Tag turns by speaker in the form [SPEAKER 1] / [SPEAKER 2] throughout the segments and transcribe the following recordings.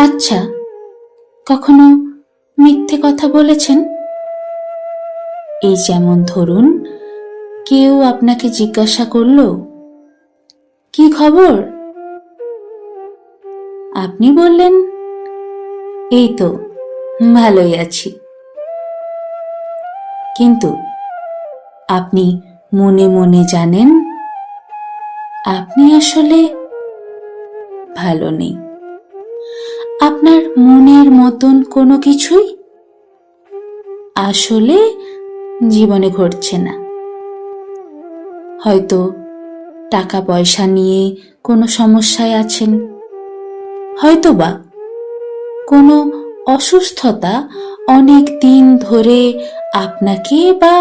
[SPEAKER 1] আচ্ছা, কখনো মিথ্যে কথা বলেছেন? এই যেমন ধরুন, কেউ আপনাকে জিজ্ঞাসা করল, কি খবর? আপনি বললেন, এই তো ভালোই আছি। কিন্তু আপনি মনে মনে জানেন আপনি আসলে ভালো নেই। আপনার মনের মতন কোনো কিছুই আসলে জীবনে ঘটছে না। হয়তো টাকা পয়সা নিয়ে কোনো সমস্যায় আছেন, হয়তোবা কোনো অসুস্থতা অনেক দিন ধরে আপনাকে বা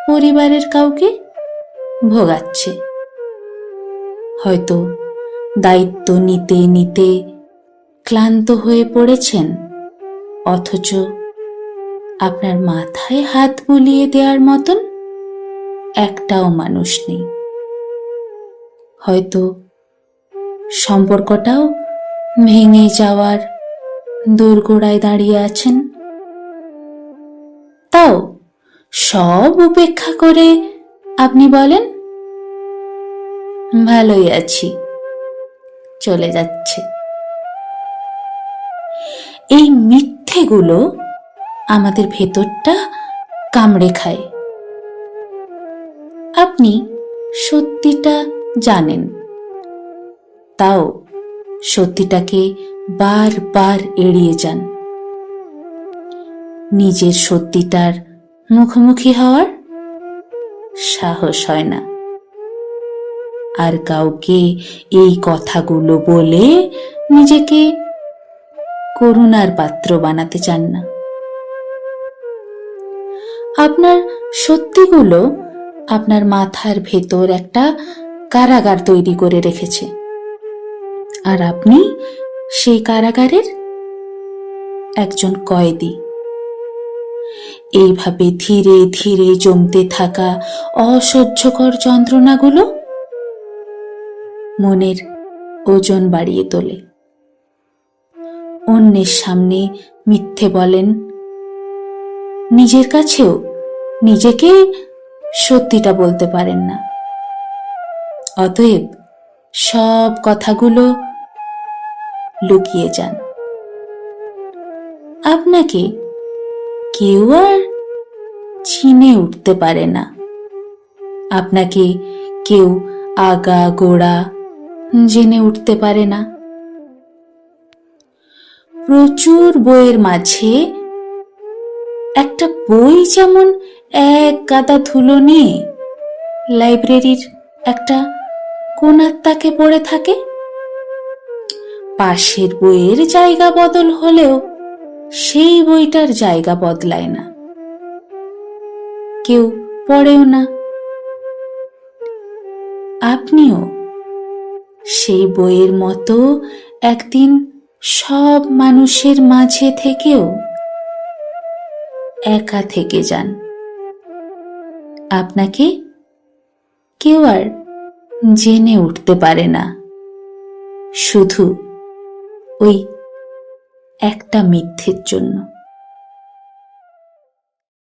[SPEAKER 1] পরিবারের কাউকে ভোগাচ্ছে। হয়তো দায়িত্ব নিতে নিতে ক্লান্ত হয়ে পড়েছেন, অথচ আপনার মাথায় হাত বুলিয়ে দেওয়ার মতন একটাও মানুষ নেই। হয়তো সম্পর্কটাও ভেঙে যাওয়ার দোরগোড়ায় দাঁড়িয়ে আছেন। তাও সব উপেক্ষা করে আপনি বলেন, ভালোই আছি, চলে যাচ্ছে। এই মিথ্যেগুলো আমাদের ভেতরটা কামড়ে খায়। আপনি সত্যিটা জানেন, তাও সত্যিটাকে বারবার এড়িয়ে যান। নিজের সত্যিটার মুখোমুখি হওয়ার সাহস হয় না, আর কাউকে এই কথাগুলো বলে নিজেকে করুণার পাত্র বানাতে চান না। আপনার সত্যিগুলো আপনার মাথার ভেতর একটা কারাগার তৈরি করে রেখেছে, আর আপনি সেই কারাগারের একজন কয়েদি। এইভাবে ধীরে ধীরে জমতে থাকা অসহ্যকর যন্ত্রণাগুলো মনের ওজন বাড়িয়ে তোলে। অন্যের সামনে মিথ্যে বলেন, নিজের কাছেও নিজেকে সত্যিটা বলতে পারেন না। অতএব সব কথাগুলো লুকিয়ে যান। আপনাকে কেউ আর চিনে উঠতে পারে না। আপনাকে কেউ আগা গোড়া জেনে উঠতে পারে না। প্রচুর বইয়ের মাঝে একটা বই যেমন এক গাদা ধুলো নিয়ে লাইব্রেরির একটা কোণার তাকে পড়ে থাকে, পাশের বইয়ের জায়গা বদল হলেও সেই বইটার জায়গা বদলায় না, কেউ পড়েও না। আপনিও সেই বইয়ের মতো একদিন সব মানুষের মাঝে থেকেও একা থেকে যান। আপনাকে কেউ আর জেনে উঠতে পারে না, শুধু ওই একটা মিথ্যের জন্য।